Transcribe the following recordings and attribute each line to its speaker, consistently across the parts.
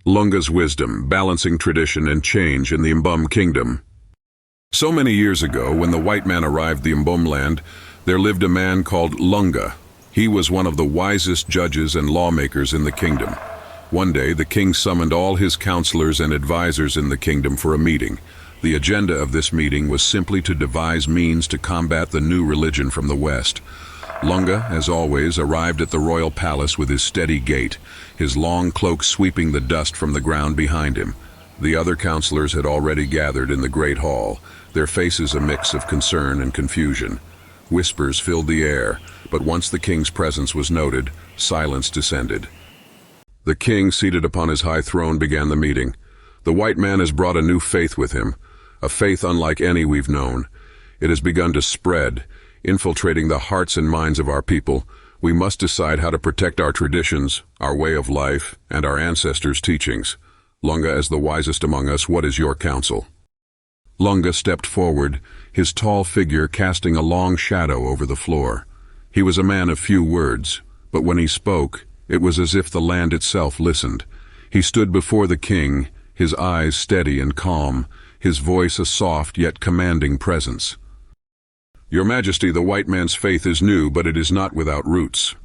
Speaker 1: Lungas' wisdom, balancing tradition and change in the Mbum kingdom. So many years ago, when the white man arrived the Mbum land, there lived a man called Lunga. He was one of the wisest judges and lawmakers in the kingdom. One day, the king summoned all his counselors and advisors in the kingdom for a meeting. The agenda of this meeting was simply to devise means to combat the new religion from the west. Lunga, as always, arrived at the royal palace with his steady gait, his long cloak sweeping the dust from the ground behind him. The other counselors had already gathered in the great hall, their faces a mix of concern and confusion. Whispers filled the air, but once the king's presence was noted, silence descended. The king, seated upon his high throne, began the meeting. The white man has brought a new faith with him, a faith unlike any we've known. It has begun to spread, infiltrating the hearts and minds of our people. We must decide how to protect our traditions, our way of life, and our ancestors' teachings. Lunga, as the wisest among us, what is your counsel? Lunga stepped forward, his tall figure casting a long shadow over the floor. He was a man of few words, but when he spoke, it was as if the land itself listened. He stood before the king, his eyes steady and calm, his voice a soft yet commanding presence. Your Majesty, the white man's faith is new, but it is not without roots.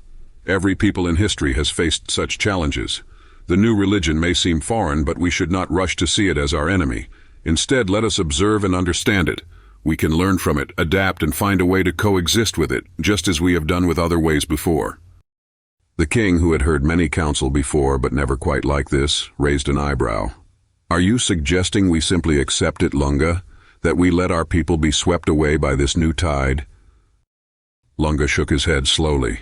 Speaker 1: Every people in history has faced such challenges. The new religion may seem foreign, but we should not rush to see it as our enemy. Instead, let us observe and understand it. We can learn from it, adapt, and find a way to coexist with it, just as we have done with other ways before. The king, who had heard many counsel before, but never quite like this, raised an eyebrow. Are you suggesting we simply accept it, Lunga? That we let our people be swept away by this new tide? Lunga shook his head slowly.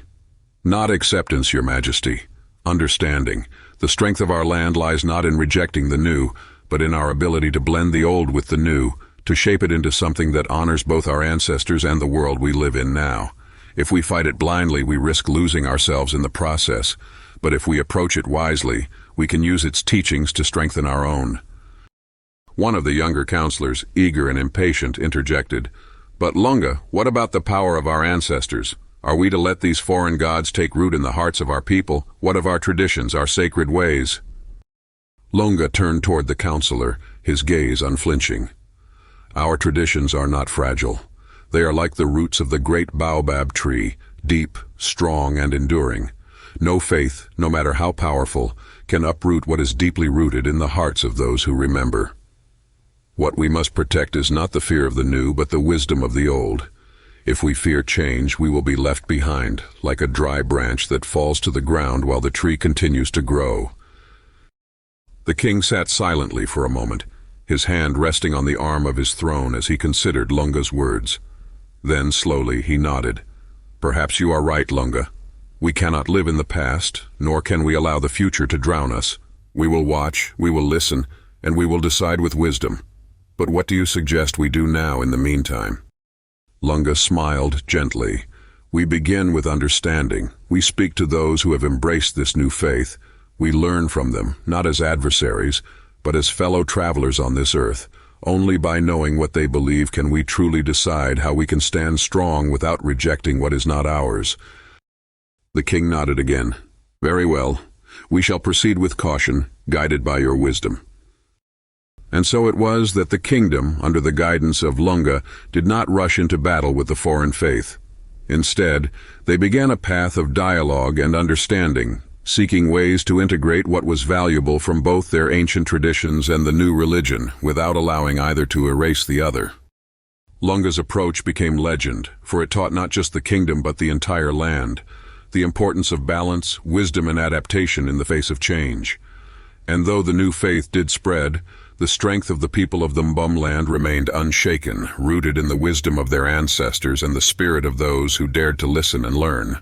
Speaker 1: Not acceptance, Your Majesty. Understanding. The strength of our land lies not in rejecting the new, but in our ability to blend the old with the new, to shape it into something that honors both our ancestors and the world we live in now. If we fight it blindly, we risk losing ourselves in the process. But if we approach it wisely, we can use its teachings to strengthen our own. One of the younger counselors, eager and impatient, interjected, But Lunga, what about the power of our ancestors? Are we to let these foreign gods take root in the hearts of our people? What of our traditions, our sacred ways? Lunga turned toward the counselor, his gaze unflinching. Our traditions are not fragile. They are like the roots of the great baobab tree, deep, strong, and enduring. No faith, no matter how powerful, can uproot what is deeply rooted in the hearts of those who remember. What we must protect is not the fear of the new, but the wisdom of the old. If we fear change, we will be left behind, like a dry branch that falls to the ground while the tree continues to grow. The king sat silently for a moment, his hand resting on the arm of his throne as he considered Lunga's words. Then, slowly, he nodded. Perhaps you are right, Lunga. We cannot live in the past, nor can we allow the future to drown us. We will watch, we will listen, and we will decide with wisdom. But what do you suggest we do now in the meantime? Lunga smiled gently. We begin with understanding. We speak to those who have embraced this new faith. We learn from them, not as adversaries, but as fellow travelers on this earth. Only by knowing what they believe can we truly decide how we can stand strong without rejecting what is not ours. The king nodded again. Very well. We shall proceed with caution, guided by your wisdom. And so it was that the kingdom, under the guidance of Lunga, did not rush into battle with the foreign faith. Instead, they began a path of dialogue and understanding, seeking ways to integrate what was valuable from both their ancient traditions and the new religion, without allowing either to erase the other. Lunga's approach became legend, for it taught not just the kingdom but the entire land, the importance of balance, wisdom, and adaptation in the face of change. And though the new faith did spread, the strength of the people of the Mbum land remained unshaken, rooted in the wisdom of their ancestors and the spirit of those who dared to listen and learn.